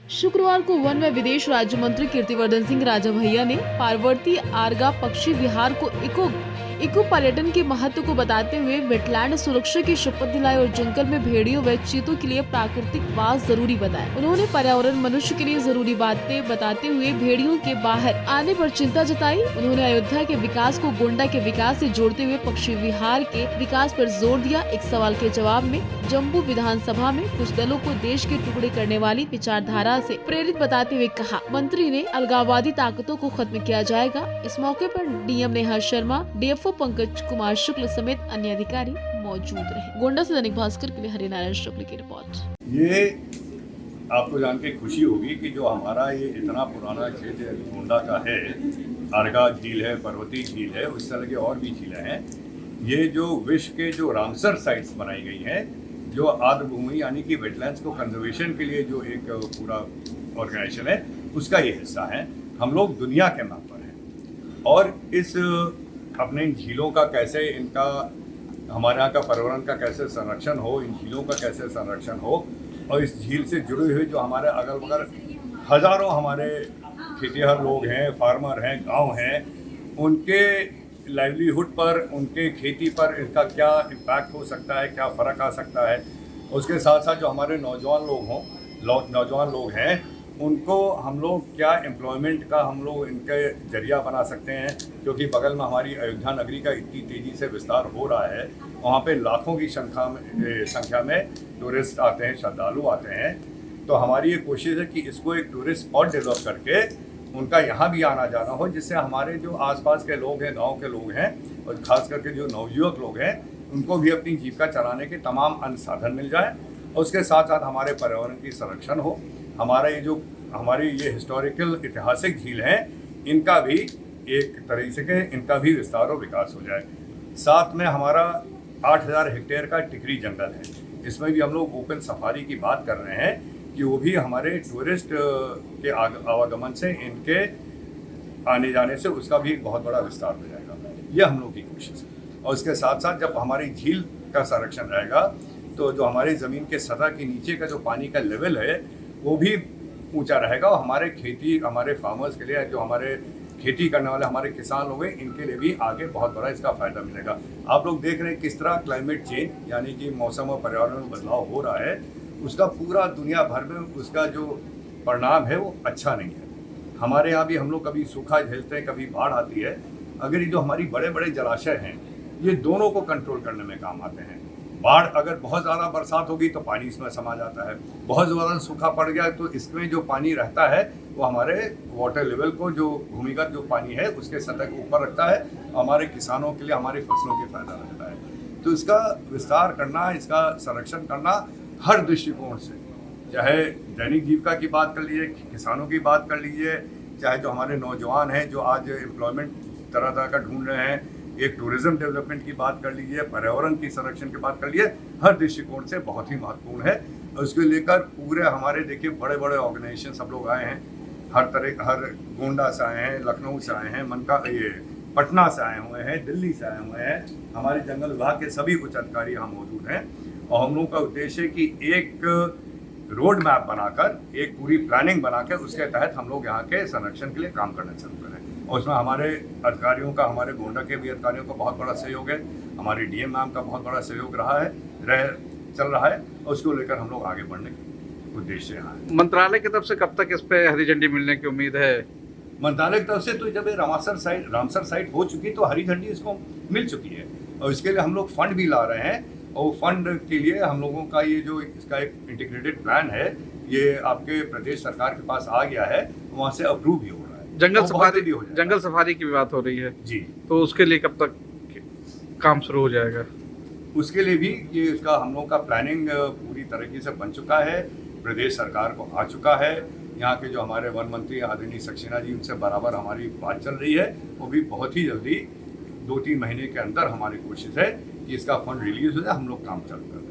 शुक्रवार को वन व विदेश राज्य मंत्री कीर्तिवर्धन सिंह राजा भैया ने पार्वती आरगा पक्षी विहार को इको पर्यटन के महत्व को बताते हुए वेटलैंड सुरक्षा की शपथ दिलाई और जंगल में भेड़ियों व चीतों के लिए प्राकृतिक वास जरूरी बताया। उन्होंने पर्यावरण मनुष्य के लिए जरूरी बातें बताते हुए भेड़ियों के बाहर आने पर चिंता जताई। उन्होंने अयोध्या के विकास को गोंडा के विकास से जोड़ते हुए पक्षी विहार के विकास पर जोर दिया। एक सवाल के जवाब में जम्मू विधानसभा में कुछ दलों को देश के टुकड़े करने वाली विचारधारा से प्रेरित बताते हुए कहा, मंत्री ने अलगाववादी ताकतों को खत्म किया जाएगा। इस मौके पर डीएम नेहा शर्मा, डीएफओ पंकज कुमार शुक्ल समेत अन्य अधिकारी मौजूद रहे। गोंडा से दैनिक भास्कर के लिए हरिनारायण शुक्ल की रिपोर्ट। ये आपको जान के खुशी होगी कि जो हमारा ये इतना पुराना क्षेत्र गोंडा का है, आरगा झील है, पर्वती झील है, उस तरह के और भी झीलें हैं। ये जो विश्व के जो रामसर साइट्स बनाई गई हैं, जो आर्द्र भूमि यानी कि वेटलैंड्स को कंजर्वेशन के लिए जो एक पूरा ऑर्गेनाइजेशन है, उसका ये हिस्सा है। हम लोग दुनिया के मैप पर हैं और इस अपने इन झीलों का कैसे इनका हमारे यहाँ का पर्यावरण का कैसे संरक्षण हो, इन झीलों का कैसे संरक्षण हो और इस झील से जुड़े हुए जो हमारे अगल बगल हज़ारों हमारे खेतिहर लोग हैं, फार्मर हैं, गांव हैं, उनके लाइवलीहुड पर, उनके खेती पर इसका क्या इम्पैक्ट हो सकता है, क्या फ़र्क आ सकता है। उसके साथ साथ जो हमारे नौजवान लोग हैं, उनको हम लोग क्या एम्प्लॉयमेंट का हम लोग इनके जरिया बना सकते हैं, क्योंकि बगल में हमारी अयोध्या नगरी का इतनी तेज़ी से विस्तार हो रहा है। वहाँ पे लाखों की संख्या में टूरिस्ट आते हैं, श्रद्धालु आते हैं। तो हमारी ये कोशिश है कि इसको एक टूरिस्ट स्पॉट डेवलप करके उनका यहाँ भी आना जाना हो, जिससे हमारे जो आसपास के लोग हैं, गांव के लोग हैं और खास करके जो नवयुवक लोग हैं, उनको भी अपनी जीविका चलाने के तमाम अन्य साधन मिल जाए। और उसके साथ साथ हमारे पर्यावरण की संरक्षण हो। हमारी ये हिस्टोरिकल ऐतिहासिक झील हैं, इनका भी एक तरीके से इनका भी विस्तार और विकास हो जाए। साथ में हमारा 8000 हेक्टेयर का टिकरी जंगल है, इसमें भी हम लोग ओपन सफारी की बात कर रहे हैं कि वो भी हमारे टूरिस्ट के आवागमन से, इनके आने जाने से उसका भी एक बहुत बड़ा विस्तार हो जाएगा। ये हम लोग की कोशिश है। और इसके साथ साथ जब हमारी झील का संरक्षण रहेगा तो जो हमारी ज़मीन के सतह के नीचे का जो पानी का लेवल है वो भी ऊंचा रहेगा और हमारे फार्मर्स के लिए, जो हमारे खेती करने वाले हमारे किसान लोग हैं, इनके लिए भी आगे बहुत बड़ा इसका फ़ायदा मिलेगा। आप लोग देख रहे हैं किस तरह क्लाइमेट चेंज यानी कि मौसम और पर्यावरण में बदलाव हो रहा है, उसका पूरा दुनिया भर में उसका जो परिणाम है वो अच्छा नहीं है। हमारे यहाँ भी हम लोग कभी सूखा झेलते हैं, कभी बाढ़ आती है। अगर ये जो हमारी बड़े बड़े जलाशय हैं, ये दोनों को कंट्रोल करने में काम आते हैं। बाढ़ अगर बहुत ज़्यादा बरसात होगी तो पानी इसमें समा जाता है, बहुत ज़्यादा सूखा पड़ गया तो इसमें जो पानी रहता है वो हमारे वाटर लेवल को, जो भूमिगत जो पानी है उसके सतह को ऊपर रखता है, हमारे किसानों के लिए, हमारी फसलों के फायदा रहता है। तो इसका विस्तार करना, इसका संरक्षण करना हर दृष्टिकोण से, चाहे दैनिक जीविका की बात कर लीजिए, किसानों की बात कर लीजिए, चाहे जो हमारे नौजवान हैं जो आज एम्प्लॉयमेंट तरह तरह का ढूंढ रहे हैं, एक टूरिज्म डेवलपमेंट की बात कर लीजिए, पर्यावरण की संरक्षण की बात कर लीजिए, हर दृष्टिकोण से बहुत ही महत्वपूर्ण है। उसको लेकर पूरे हमारे देखिए बड़े बड़े ऑर्गेनाइजेशन सब लोग आए हैं, हर गोंडा से आए हैं, लखनऊ से आए हैं, पटना से आए हुए हैं, दिल्ली से आए हुए हैं। हमारे जंगल विभाग के सभी उच्च अधिकारी यहाँ मौजूद हैं और हम लोगों का उद्देश्य है कि एक रोड मैप बनाकर, एक पूरी प्लानिंग बनाकर उसके तहत हम लोग यहाँ के संरक्षण के लिए काम करना शुरू करें। और उसमें हमारे अधिकारियों का, हमारे गोंडा के भी अधिकारियों का बहुत बड़ा सहयोग है, हमारी डीएम मैम का बहुत बड़ा सहयोग चल रहा है और उसको लेकर हम लोग आगे बढ़ने के उद्देश्य से यहाँ है। मंत्रालय की तरफ से कब तक इस पे हरी झंडी मिलने की उम्मीद है? मंत्रालय की तरफ से तो जब रामसर साइट हो चुकी तो हरी झंडी इसको मिल चुकी है और इसके लिए हम लोग फंड भी ला रहे हैं और फंड के लिए हम लोगों का ये जो इसका एक इंटीग्रेटेड प्लान है, ये आपके प्रदेश सरकार के पास आ गया है, वहाँ से अप्रूव भी हो रहा है। जंगल सफारी की भी बात हो रही है जी, तो उसके लिए कब तक काम शुरू हो जाएगा? उसके लिए भी ये इसका हम लोगों का प्लानिंग पूरी तरीके से बन चुका है, प्रदेश सरकार को आ चुका है। यहाँ के जो हमारे वन मंत्री आदरणीय सक्सेना जी, उनसे बराबर हमारी बात चल रही है। वो भी बहुत ही जल्दी 2-3 महीने के अंदर हमारी कोशिश है कि इसका फंड रिलीज हो जाए, हम लोग काम चालू कर